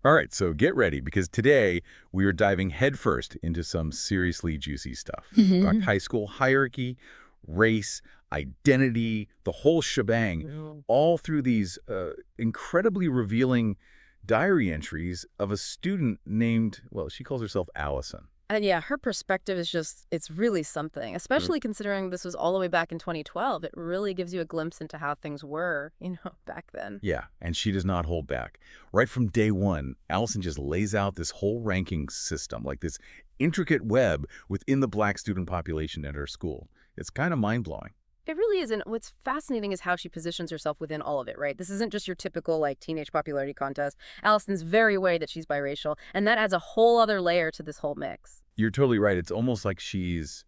All right, so get ready because today we are diving headfirst into some seriously juicy stuff. About high school hierarchy, race, identity, the whole shebang, Yeah. all through these incredibly revealing diary entries of a student named, well, she calls herself Allison. And yeah, her perspective is just, it's really something, especially considering this was all the way back in 2012. It really gives you a glimpse into how things were, back then. Yeah, and she does not hold back. Right from day one, Allison just lays out this whole ranking system, like this intricate web within the black student population at her school. It's kind of mind-blowing. It really is. And what's fascinating is how she positions herself within all of it, right? This isn't just your typical, like, teenage popularity contest. Allison's very aware that she's biracial, and that adds a whole other layer to this whole mix. You're totally right. It's almost like she's,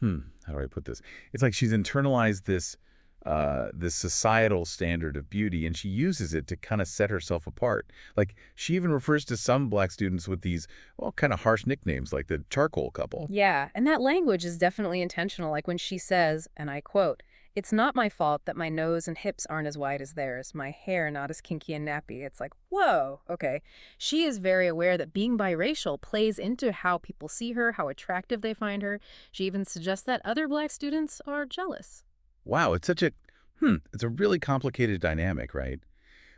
how do I put this? It's like she's internalized this societal standard of beauty, and she uses it to kind of set herself apart. Like she even refers to some black students with these, well, kind of harsh nicknames, like the charcoal couple. Yeah, and that language is definitely intentional, like when she says, and I quote, "It's not my fault that my nose and hips aren't as wide as theirs, my hair not as kinky and nappy." It's like, whoa, okay. She is very aware that being biracial plays into how people see her, how attractive they find her. She even suggests that other black students are jealous. Wow, it's such a, it's a really complicated dynamic, right?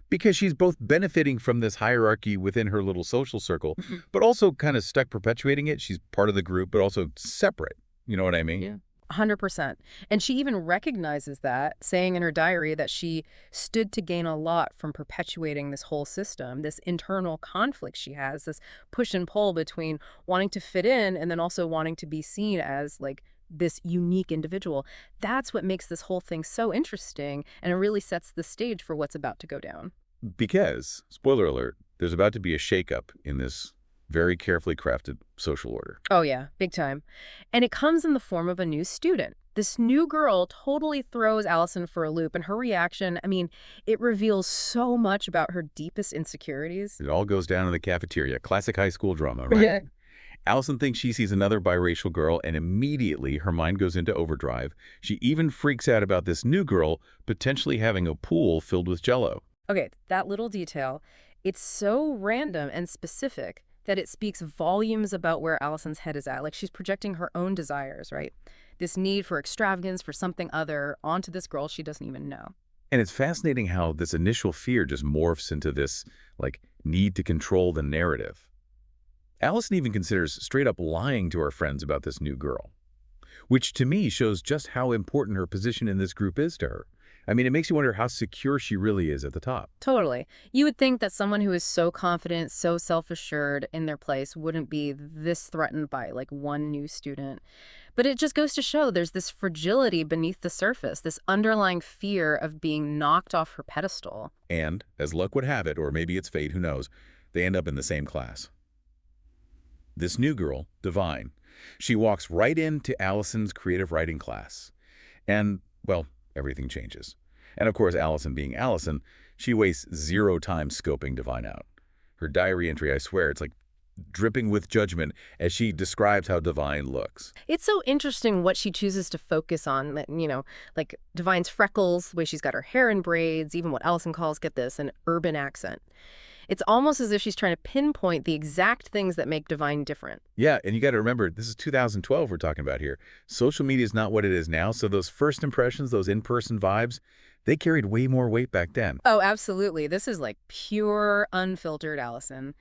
Because she's both benefiting from this hierarchy within her little social circle, Mhm. but also kind of stuck perpetuating it. She's part of the group, but also separate. You know what I mean? Yeah. 100%. And she even recognizes that, saying in her diary that she stood to gain a lot from perpetuating this whole system, this internal conflict she has, this push and pull between wanting to fit in and then also wanting to be seen as like this unique individual. That's what makes this whole thing so interesting, and it really sets the stage for what's about to go down. Because, spoiler alert, there's about to be a shakeup in this very carefully crafted social order. Oh, yeah, big time. And it comes in the form of a new student. This new girl totally throws Allison for a loop, and her reaction, I mean, it reveals so much about her deepest insecurities. It all goes down in the cafeteria. Classic high school drama, right? Yeah. Allison thinks she sees another biracial girl, and immediately her mind goes into overdrive. She even freaks out about this new girl potentially having a pool filled with Jell-O. Okay, that little detail, it's so random and specific that it speaks volumes about where Allison's head is at. Like she's projecting her own desires, right? This need for extravagance, for something other, onto this girl she doesn't even know. And it's fascinating how this initial fear just morphs into this, like, need to control the narrative. Allison even considers straight up lying to her friends about this new girl, which to me shows just how important her position in this group is to her. I mean, it makes you wonder how secure she really is at the top. Totally. You would think that someone who is so confident, so self-assured in their place wouldn't be this threatened by like one new student. But it just goes to show there's this fragility beneath the surface, this underlying fear of being knocked off her pedestal. And, as luck would have it, or maybe it's fate, who knows, they end up in the same class. This new girl, Divine, she walks right into Allison's creative writing class. And, well, everything changes. And of course, Allison being Allison, she wastes zero time scoping Divine out. Her diary entry, I swear, it's like dripping with judgment as she describes how Divine looks. It's so interesting what she chooses to focus on, like Divine's freckles, the way she's got her hair in braids, even what Allison calls, get this, an urban accent. It's almost as if she's trying to pinpoint the exact things that make Divine different. Yeah, and you got to remember, this is 2012 we're talking about here. Social media is not what it is now, so those first impressions, those in-person vibes, they carried way more weight back then. Oh, absolutely. This is like pure, unfiltered Allison.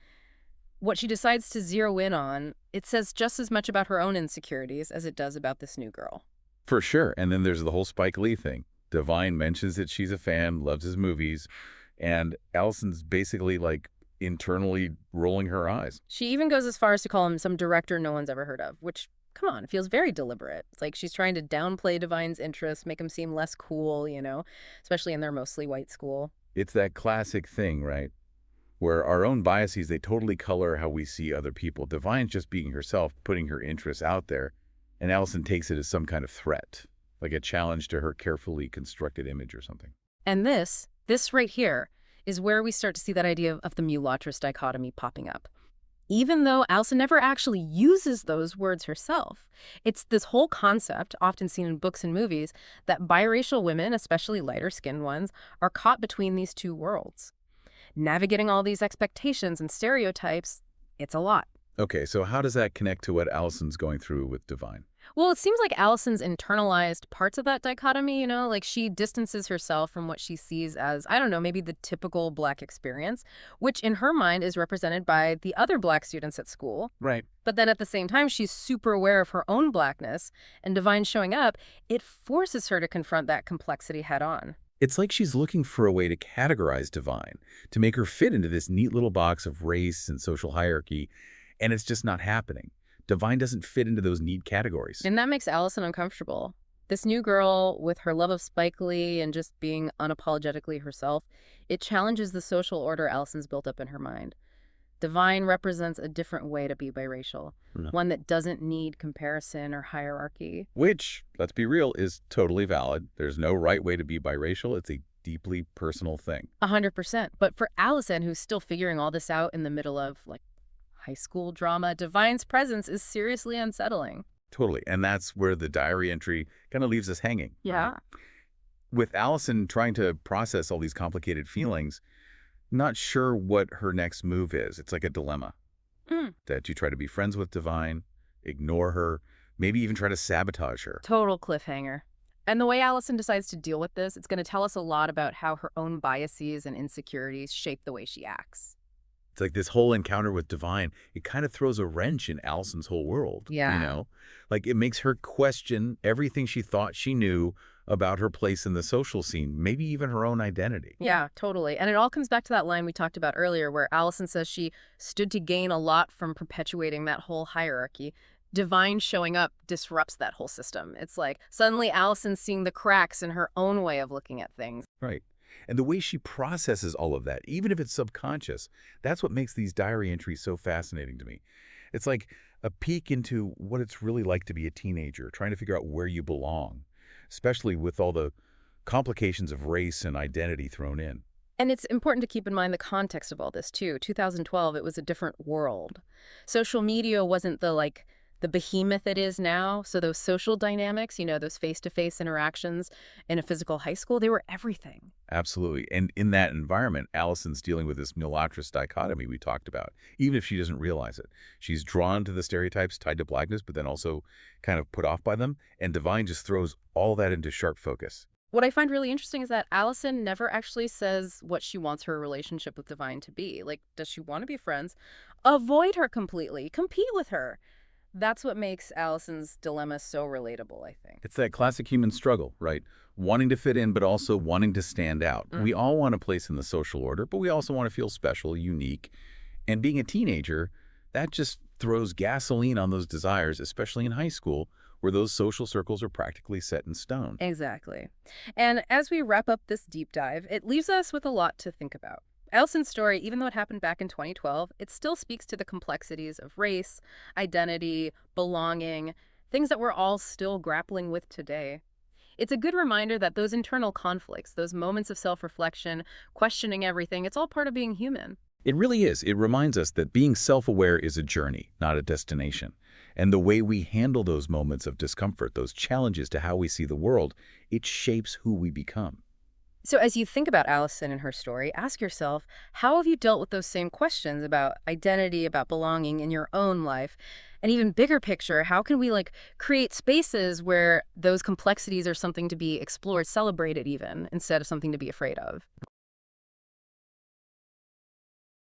What she decides to zero in on, it says just as much about her own insecurities as it does about this new girl. For sure. And then there's the whole Spike Lee thing. Divine mentions that she's a fan, loves his movies, and Allison's basically like internally rolling her eyes. She even goes as far as to call him some director no one's ever heard of, which, come on, feels very deliberate. It's like she's trying to downplay Divine's interests, make him seem less cool, especially in their mostly white school. It's that classic thing, right? Where our own biases, they totally color how we see other people. Divine's just being herself, putting her interests out there, and Allison takes it as some kind of threat, like a challenge to her carefully constructed image or something. And this right here, is where we start to see that idea of the mulatress dichotomy popping up. Even though Allison never actually uses those words herself, it's this whole concept, often seen in books and movies, that biracial women, especially lighter-skinned ones, are caught between these two worlds. navigating all these expectations and stereotypes, it's a lot. Okay, so how does that connect to what Allison's going through with Divine? Well, it seems like Allison's internalized parts of that dichotomy, like she distances herself from what she sees as, I don't know, maybe the typical Black experience, which in her mind is represented by the other Black students at school. Right. But then at the same time, she's super aware of her own Blackness, and Divine showing up, it forces her to confront that complexity head on. It's like she's looking for a way to categorize Divine, to make her fit into this neat little box of race and social hierarchy, and it's just not happening. Divine doesn't fit into those neat categories. And that makes Allison uncomfortable. This new girl, with her love of Spike Lee and just being unapologetically herself, it challenges the social order Allison's built up in her mind. Divine represents a different way to be biracial, No. one that doesn't need comparison or hierarchy. Which, let's be real, is totally valid. There's no right way to be biracial. It's a deeply personal thing. 100%. But for Allison, who's still figuring all this out in the middle of, high school drama, Divine's presence is seriously unsettling. Totally. And that's where the diary entry kind of leaves us hanging. Yeah. With Allison trying to process all these complicated feelings, not sure what her next move is. It's like a dilemma. That you try to be friends with Divine, ignore her, maybe even try to sabotage her. Total cliffhanger. And the way Allison decides to deal with this, it's going to tell us a lot about how her own biases and insecurities shape the way she acts. It's like this whole encounter with Divine, it kind of throws a wrench in Allison's whole world. Yeah. You know? Like it makes her question everything she thought she knew about her place in the social scene, maybe even her own identity. Yeah, totally. And it all comes back to that line we talked about earlier where Allison says she stood to gain a lot from perpetuating that whole hierarchy. Divine showing up disrupts that whole system. It's like suddenly Allison's seeing the cracks in her own way of looking at things. Right. And the way she processes all of that, even if it's subconscious, that's what makes these diary entries so fascinating to me. It's like a peek into what it's really like to be a teenager, trying to figure out where you belong, especially with all the complications of race and identity thrown in. And it's important to keep in mind the context of all this, too. 2012, it was a different world. Social media wasn't the behemoth it is now. So those social dynamics, those face-to-face interactions in a physical high school, they were everything. Absolutely. And in that environment, Allison's dealing with this mulattress dichotomy we talked about, even if she doesn't realize it. She's drawn to the stereotypes tied to Blackness, but then also kind of put off by them. And Divine just throws all that into sharp focus. What I find really interesting is that Allison never actually says what she wants her relationship with Divine to be. Does she want to be friends? Avoid her completely. Compete with her. That's what makes Allison's dilemma so relatable, I think. It's that classic human struggle, right? Wanting to fit in, but also wanting to stand out. We all want a place in the social order, but we also want to feel special, unique. And being a teenager, that just throws gasoline on those desires, especially in high school, where those social circles are practically set in stone. Exactly. And as we wrap up this deep dive, it leaves us with a lot to think about. Allison's story, even though it happened back in 2012, it still speaks to the complexities of race, identity, belonging, things that we're all still grappling with today. It's a good reminder that those internal conflicts, those moments of self-reflection, questioning everything, it's all part of being human. It really is. It reminds us that being self-aware is a journey, not a destination. And the way we handle those moments of discomfort, those challenges to how we see the world, it shapes who we become. So as you think about Allison and her story, ask yourself, how have you dealt with those same questions about identity, about belonging in your own life? And even bigger picture, how can we create spaces where those complexities are something to be explored, celebrated even, instead of something to be afraid of?